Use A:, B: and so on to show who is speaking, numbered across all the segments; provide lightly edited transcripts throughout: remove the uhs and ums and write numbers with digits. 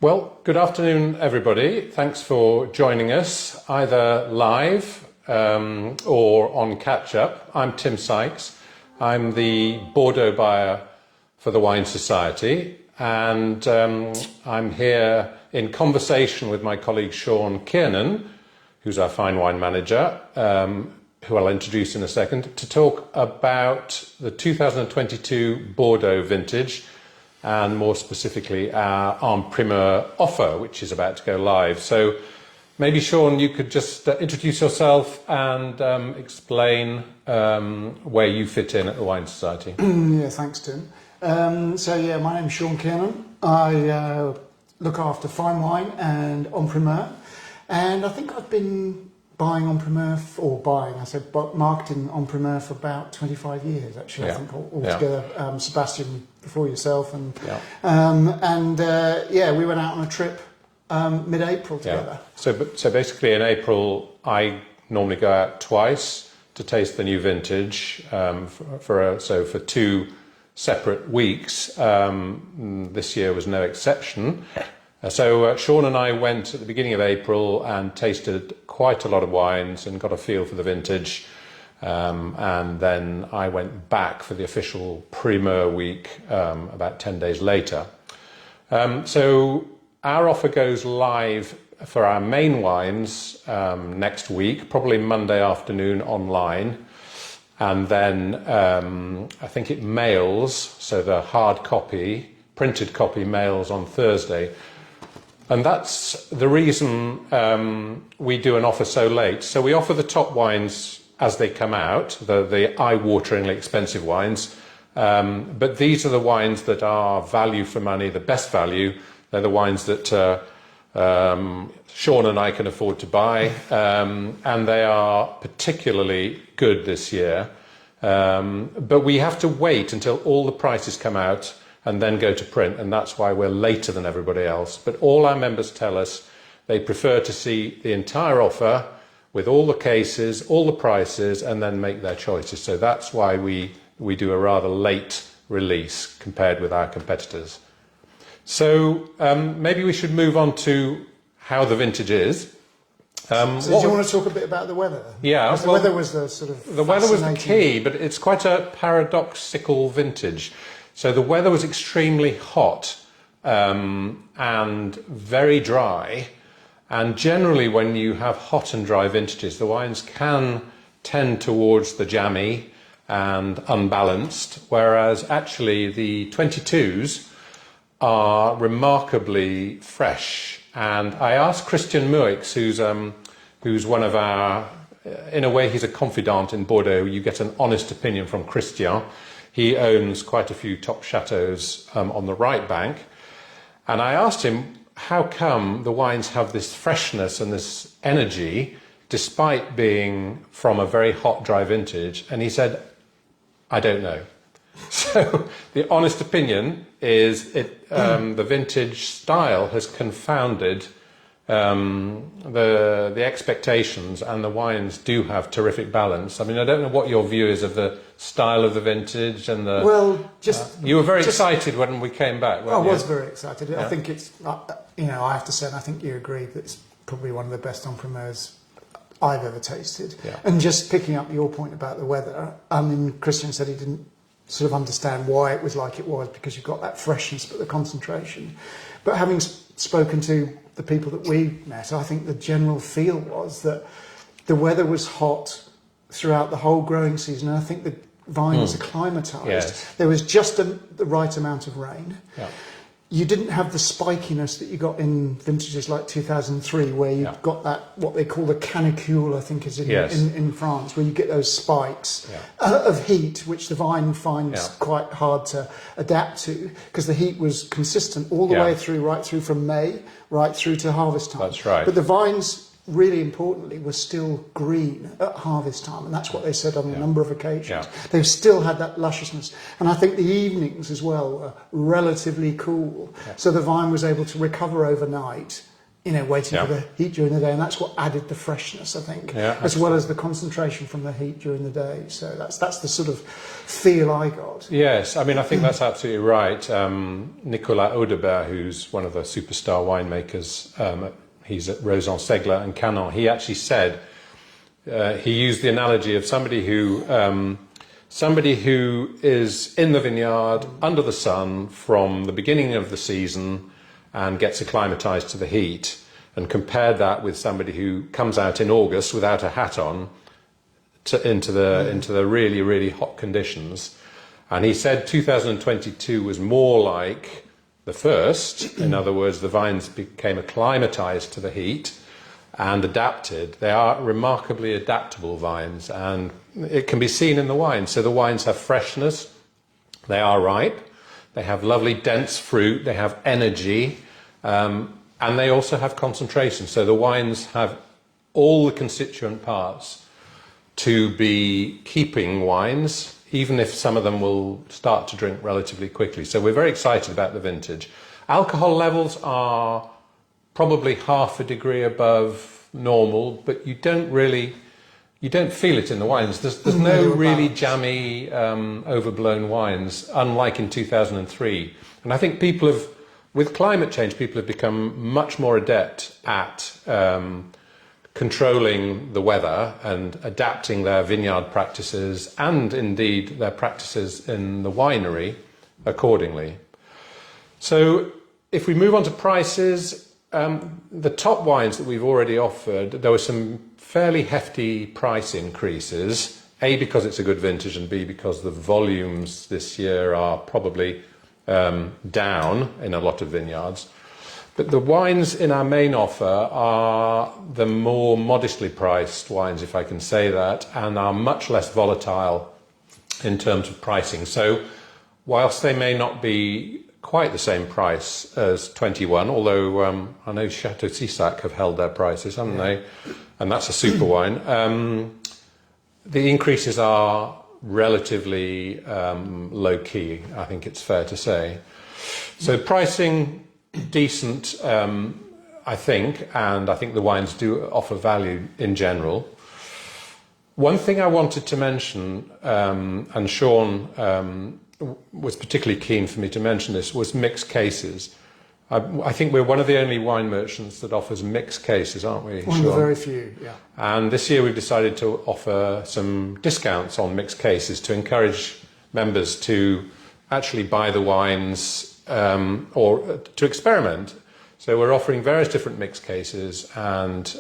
A: Well, good afternoon, everybody. Thanks for joining us, either live or on catch-up. I'm Tim Sykes. I'm the Bordeaux buyer for the Wine Society, and I'm here in conversation with my colleague Shaun Kiernan, who's our fine wine manager, who I'll introduce in a second, to talk about the 2022 Bordeaux vintage, and more specifically our En Primeur offer, which is about to go live. So maybe, Shaun, you could just introduce yourself and explain where you fit in at the Wine Society.
B: Yeah, thanks, Tim. My name's Shaun Kiernan. I look after fine wine and En Primeur, and I think I've been buying En Primeur, marketing En Primeur for about 25 years, actually.
A: Yeah.
B: I think altogether.
A: Yeah.
B: Sebastian, before yourself, and
A: Yeah.
B: we went out on a trip mid-April together.
A: Yeah. So basically in April, I normally go out twice to taste the new vintage for 2 separate weeks. This year was no exception. So Shaun and I went at the beginning of April and tasted quite a lot of wines and got a feel for the vintage. And then I went back for the official Primeur week about 10 days later. So our offer goes live for our main wines next week, probably Monday afternoon online. And then I think it mails, so the hard copy, printed copy mails on Thursday. And that's the reason we do an offer so late. So we offer the top wines as they come out, the eye-wateringly expensive wines. But these are the wines that are value for money, the best value. They're the wines that Shaun and I can afford to buy. And they are particularly good this year. But we have to wait until all the prices come out and then go to print, and that's why we're later than everybody else. But all our members tell us they prefer to see the entire offer with all the cases, all the prices, and then make their choices. So that's why we do a rather late release compared with our competitors. So maybe we should move on to how the vintage is.
B: So do you want to talk a bit about the weather?
A: Yeah.
B: The weather was the sort of
A: the weather was the key, but it's quite a paradoxical vintage. So the weather was extremely hot and very dry. And generally when you have hot and dry vintages, the wines can tend towards the jammy and unbalanced, whereas actually the 22s are remarkably fresh. And I asked Christian Muix, who's one of our, in a way he's a confidant in Bordeaux. You get an honest opinion from Christian. He owns quite a few top chateaus on the right bank. And I asked him, how come the wines have this freshness and this energy despite being from a very hot, dry vintage? And he said, I don't know. So the honest opinion is the vintage style has confounded the expectations, and the wines do have terrific balance. I mean, I don't know what your view is of the style of the vintage and the.
B: Well,
A: you were very excited when we came back.
B: I was very excited. Yeah. I think it's, I have to say, and I think you agree that it's probably one of the best En Primeurs I've ever tasted.
A: Yeah.
B: And just picking up your point about the weather, I mean, Christian said he didn't sort of understand why it was like it was, because you've got that freshness but the concentration. But having spoken to the people that we met, I think the general feel was that the weather was hot throughout the whole growing season, and I think the vines acclimatised.
A: Yes.
B: There was just the right amount of rain.
A: Yeah.
B: You didn't have the spikiness that you got in vintages like 2003, where you've got that, what they call the canicule, I think is in France, where you get those spikes of heat, which the vine finds quite hard to adapt to, because the heat was consistent all the way through, right through from May, right through to harvest time.
A: That's right.
B: But the vines, really importantly, were still green at harvest time, and that's what they said on a number of occasions.
A: Yeah.
B: They've still had that lusciousness, and I think the evenings as well were relatively cool, so the vine was able to recover overnight waiting
A: Yeah.
B: for the heat during the day, and that's what added the freshness, I think,
A: Yeah,
B: as well as the concentration from the heat during the day. So that's the sort of feel I got.
A: Yes, I mean, I think that's absolutely right. Nicolas Audebert, who's one of the superstar winemakers, he's at Rosan Segler and Kiernan, he actually said, he used the analogy of somebody who is in the vineyard under the sun from the beginning of the season and gets acclimatized to the heat, and compared that with somebody who comes out in August without a hat on into the really, really hot conditions. And he said 2022 was more like the first. In other words, the vines became acclimatized to the heat and adapted. They are remarkably adaptable vines, and it can be seen in the wine. So the wines have freshness, they are ripe, they have lovely dense fruit, they have energy, and they also have concentration. So the wines have all the constituent parts to be keeping wines, even if some of them will start to drink relatively quickly. So we're very excited about the vintage. Alcohol levels are probably half a degree above normal, but you don't feel it in the wines. There's no really jammy, overblown wines, unlike in 2003. And I think with climate change, people have become much more adept at controlling the weather and adapting their vineyard practices and indeed their practices in the winery accordingly. So if we move on to prices, the top wines that we've already offered, there were some fairly hefty price increases, A, because it's a good vintage, and B, because the volumes this year are probably down in a lot of vineyards. But the wines in our main offer are the more modestly priced wines, if I can say that, and are much less volatile in terms of pricing. So whilst they may not be quite the same price as 21, although I know Chateau Sykes have held their prices, haven't they? And that's a super wine. The increases are relatively low-key, I think it's fair to say. So pricing, decent, I think, and I think the wines do offer value in general. One thing I wanted to mention, and Shaun was particularly keen for me to mention this, was mixed cases. I think we're one of the only wine merchants that offers mixed cases, aren't we,
B: One of the very few, yeah.
A: And this year we've decided to offer some discounts on mixed cases to encourage members to actually buy the wines or to experiment. So we're offering various different mixed cases, and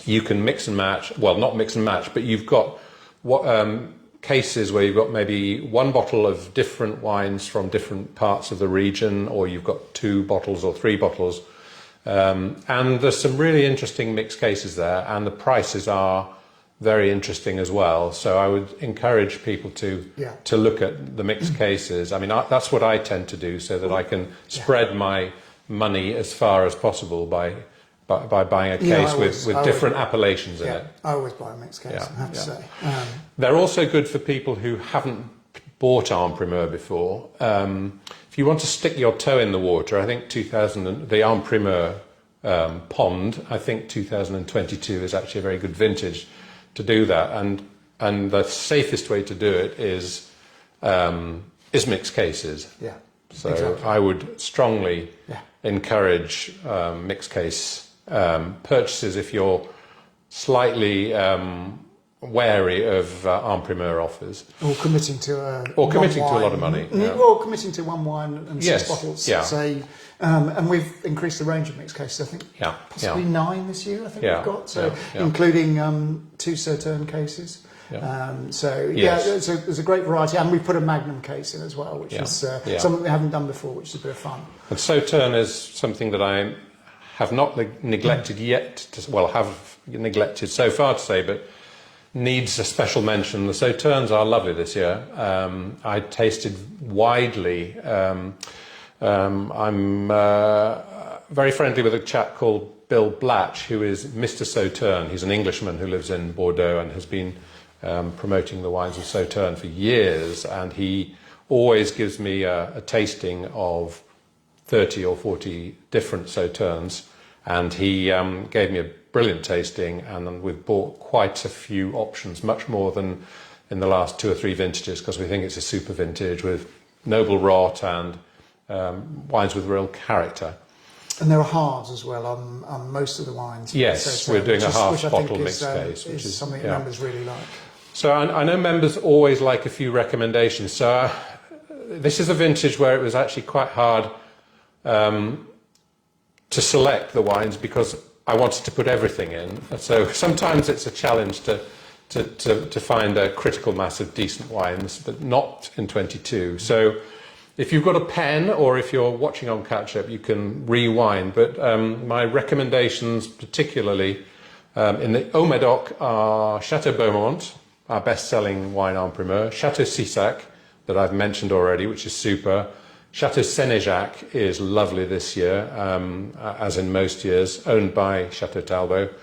A: you can mix and match, well, not mix and match, but you've got cases where you've got maybe one bottle of different wines from different parts of the region, or you've got 2 bottles or 3 bottles. And there's some really interesting mixed cases there, and the prices are very interesting as well. So I would encourage people to look at the mixed cases. I mean, that's what I tend to do, so that I can spread my money as far as possible by buying a case with different appellations in it.
B: I always buy a mixed case, I have to say.
A: They're also good for people who haven't bought En Primeur before. If you want to stick your toe in the water, I think the En Primeur pond, I think 2022 is actually a very good vintage to do that. And the safest way to do it is mixed cases.
B: Yeah.
A: So
B: exactly.
A: I would strongly encourage mixed case purchases if you're slightly wary of En Primeur offers.
B: Or committing to a
A: lot of money.
B: Or committing to one wine and 6 bottles, say. And we've increased the range of mixed cases, I think possibly 9 this year, I think we've got. So including 2 Sauterne cases. So there's a great variety, and we put a Magnum case in as well, which is something we haven't done before, which is a bit of fun.
A: And Sauterne is something that I have not neglected yet, have neglected so far to say, but needs a special mention. The Sauternes are lovely this year. I tasted widely. I'm very friendly with a chap called Bill Blatch, who is Mr. Sauterne. He's an Englishman who lives in Bordeaux and has been promoting the wines of Sauterne for years, and he always gives me a tasting of 30 or 40 different Sauternes, and he gave me a brilliant tasting, and then we've bought quite a few options, much more than in the last 2 or 3 vintages, because we think it's a super vintage with noble rot and wines with real character.
B: And there are halves as well on most of the wines.
A: Yes, we're doing a half bottle mixed case, which is
B: something members really like.
A: So I know members always like a few recommendations. So this is a vintage where it was actually quite hard to select the wines because I wanted to put everything in. So sometimes it's a challenge to find a critical mass of decent wines, but not in 22. So if you've got a pen or if you're watching on catch-up, you can rewind. But my recommendations, particularly in the Haut-Médoc, are Chateau Beaumont, our best-selling wine en primeur, Chateau Sykes, that I've mentioned already, which is super. Chateau Sénéjac is lovely this year, as in most years, owned by Chateau Talbot.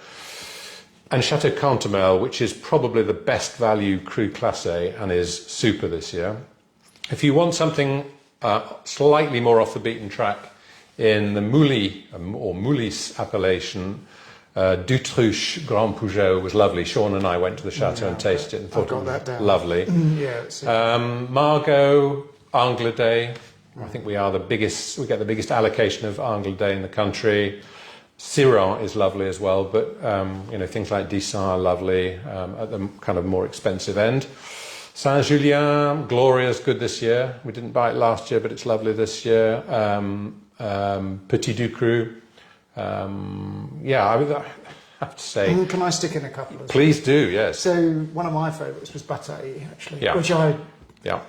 A: And Chateau Cantemel, which is probably the best value Cru Classé and is super this year. If you want something slightly more off the beaten track in the Mouly or Moulis appellation, Dutruche Grand Peugeot was lovely. Shaun and I went to the chateau and tasted it and thought it was lovely. Margaux, Angleday. I think we are the biggest. We get the biggest allocation of Angleday in the country. Syrah is lovely as well, but things like Dissin are lovely at the kind of more expensive end. Saint-Julien, Gloria's good this year. We didn't buy it last year, but it's lovely this year. Petit Ducru. I would have to say.
B: Can I stick in a couple?
A: Please do, yes.
B: So one of my favourites was Bataille, actually, which I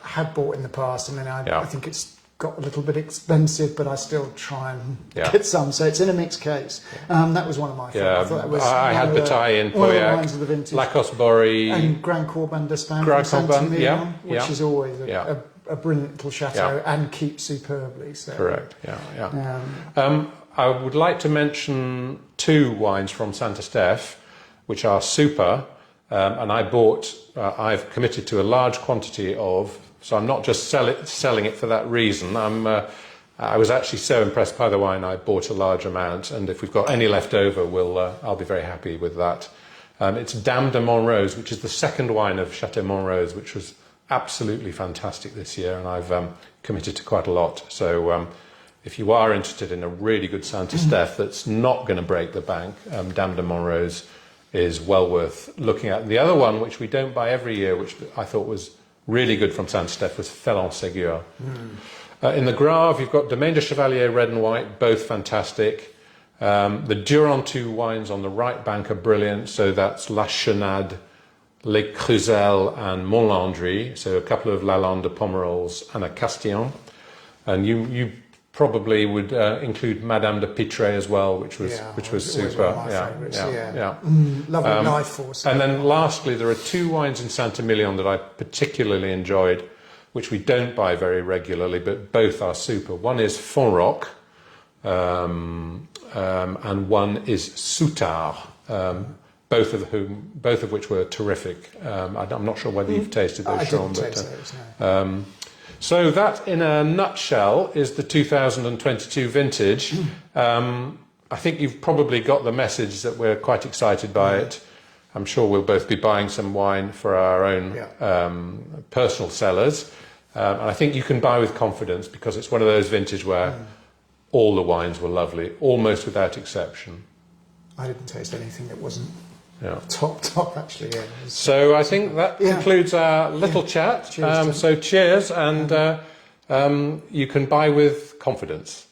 B: had bought in the past, and then I think it's got a little bit expensive, but I still try and get some. So it's in a mixed case. That was one of my favourites.
A: I had Bataille in Pauillac, Lacoste Bory,
B: and Grand Corban d'Espagne from Saint-Emilion, which is always a brilliant little chateau and keeps superbly. So.
A: Correct. I would like to mention 2 wines from Saint-Estèphe, which are super, and I've committed to a large quantity of, so I'm not just selling it for that reason. I was actually so impressed by the wine, I bought a large amount, and if we've got any left over, I'll be very happy with that. It's Dame de Montrose, which is the second wine of Chateau Montrose, which was absolutely fantastic this year, and I've committed to quite a lot. So if you are interested in a really good Saint-Estèphe that's not going to break the bank, Dame de Montrose is well worth looking at. The other one, which we don't buy every year, which I thought was really good from Saint-Estèphe, was Felon-Ségur. In the Grave, you've got Domaine de Chevalier red and white, both fantastic. The Durantou wines on the right bank are brilliant, so that's La Chenade, Les Cruzelles and Montlandry, so a couple of Lalande de Pomerols and a Castillon. And you probably would include Madame de Pitre as well, which was super.
B: Lovely knife force.
A: And then lastly, there are 2 wines in Saint-Emilion that I particularly enjoyed, which we don't buy very regularly, but both are super. One is Fonroc, and one is Soutard. Both of which were terrific. I'm not sure whether you've tasted those, Shaun. So that, in a nutshell, is the 2022 vintage. I think you've probably got the message that we're quite excited by it. I'm sure we'll both be buying some wine for our own personal cellars. And I think you can buy with confidence because it's one of those vintage where all the wines were lovely, almost without exception.
B: I didn't taste anything that wasn't top actually.
A: So I think that concludes our little chat.
B: Cheers,
A: so cheers, and you can buy with confidence.